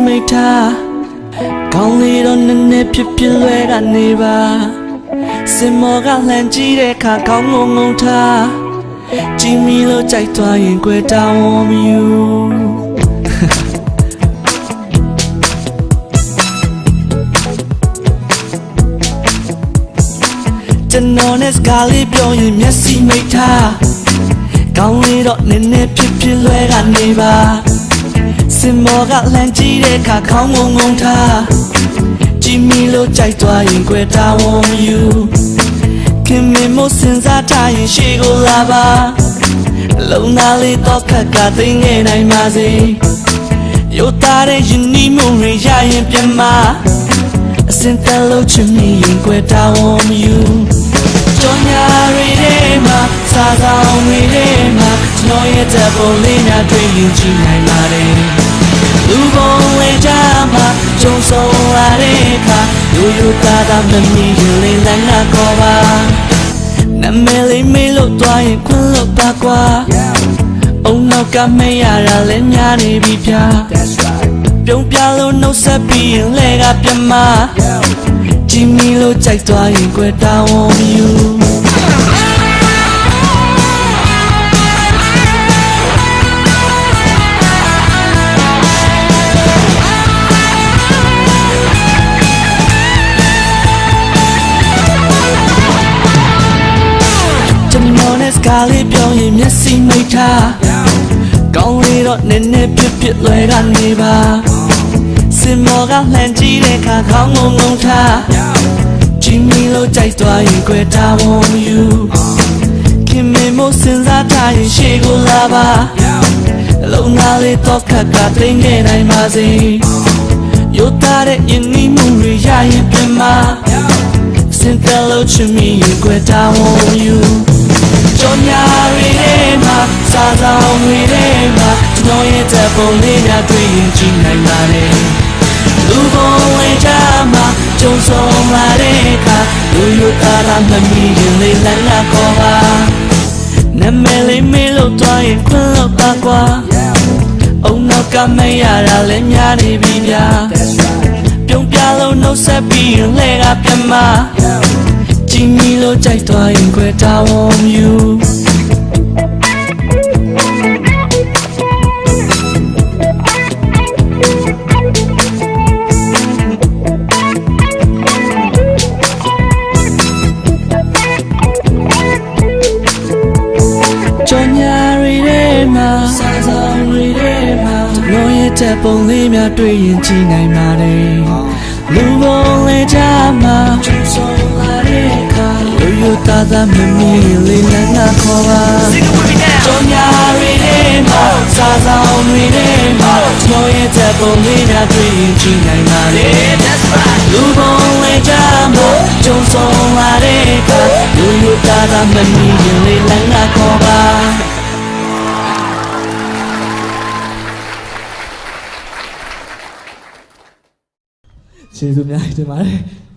မိထားကောင်းလေတော့နည်းနည်းဖြစ်ဖြစ်လွဲကနေပါစင်မောကလှမ်းကြည့်တဲ့အခါကောင်းငုံငုံထားကြည့်မိလို့ကြိုက်သွားရင်ကြွယ်တောင်းဝမယူကျွန်တော်နဲ့စကားလေးပြောရင်မျက်စိမိထားကောင်းလေတော့နည်းနည်းဖြစ်ဖြစ်လွဲကနေပါစင်မောကလှမ်းကြည့်တဲ့အခါခေါင်းငုံငုံထားကြည့်မိလို့ကြိုက်သွားရင်ကြွယ်တောင်းဝမယူခင်မင်မို့စဉ်းစားထားရင်ရှေ့ကိုလာပါလုံသားလေးတော့ခက်ကသိငယ်နိုင်ပါစေရိုးသားတဲ့ယဉ်နီးမှုတွေရရင်ပြန်မအစင်တလုံးချင်မိရင်ကြွယ်တောင်းဝမယူကြောင်ညာတွေထဲမှာစားဆောင်တွေထဲမှာကျွန်တော်ရဲ့တပ်ပုံလေးများတွေ့ရင်ကြည့်နိုင်ပါတယ်လူပုံလေးကြမှာကြုံဆုံးလာတဲ့အခါရိုးသားသားမမီရင်လေးလမ်းကခေါ်ပါနာမည်လေးမေးလို့သွားရင်ခွန်းလို့ပါကွာအုံနောက်ကမရတာလည်းများနေပြီဗျာပြုံးပြလို့နှုတ်ဆက်ပြီးရင်လဲကပြမကြည့်မိလို့ကြိုက်သွားရင်ကြွယ်တောင်းဝမယူကားလေးပြောရင်မျက်စိမိထားကောင်းလေတော့နည်းနည်းဖြစ်ဖြစ်လွယ်ကနေပါစင်မောကလှမ်းကြည့်တဲ့အခါခေါင်းငုံငုံထားကြည့်မိလို့ကြိုက်သွားရင်ကြွယ်တောင်းဝမယူခင်မင်မို့စဉ်းစားထားရင်ရှေ့ကိုလာပါလုံသားလေးတော့ခက်ကသိငယ်နိုင်ပါစေရိုးသားတဲ့ယဉ်နီးမှုတွေရရင်ပြန်မစင်တလို့ချင်မိရင်ကြွယ်တောင်းဝမယူကြောင်ညာတွေထဲမှာစားဆောင်တွေထဲမှာကျွန်တော်ရဲ့တပ်ပုံလေးများတွေ့ရင်ကြည့်နိုင်ပါတယ်လူပုံလေးကြမှာကြုံဆုံးလာတဲ့အခါရိုးသားသားမမီရင်လေးလမ်းကခေါ်ပါနာမည်လေးမေးလို့သွားရင်ခွန်းလို့ပါကွာအုံနောက်ကမရတာလည်းများနေပြီဗျာပြုံးပြလို့နှုတ်ဆက်ပြီးရင်လဲကပြမကြည့်မိလို့ကြိုက်သွားရင်ကြွယ်တောင်းဝမယူကြောင်ညာတွေထဲမှာစားဆောင်တွေထဲမှာကျွန်တော်ရဲ့တပ်ပုံလေးများတွေ့ရင်ကြည့်နိုင်ပါတယ်လူပုံလေးကြမှာကျုံဆုံးလာတဲ့အခါရိုးသားသားမမီလေးလမ်းကခေါ်ပါကြောင်ညာတွေထဲမှာစားဆောင်တွေထဲမှာကျွန်တော်ရဲ့တပ်ပုံလေးများတွေ့ရင်ကြည့်နိုင်ပါတယ်လူပုံလေးကြမှာကျုံဆုံးလာတဲ့အခါရိုးသားသားမမီလေးလမ်းကခေါ်ပါကျေးဇူးများတင်ပါတယ်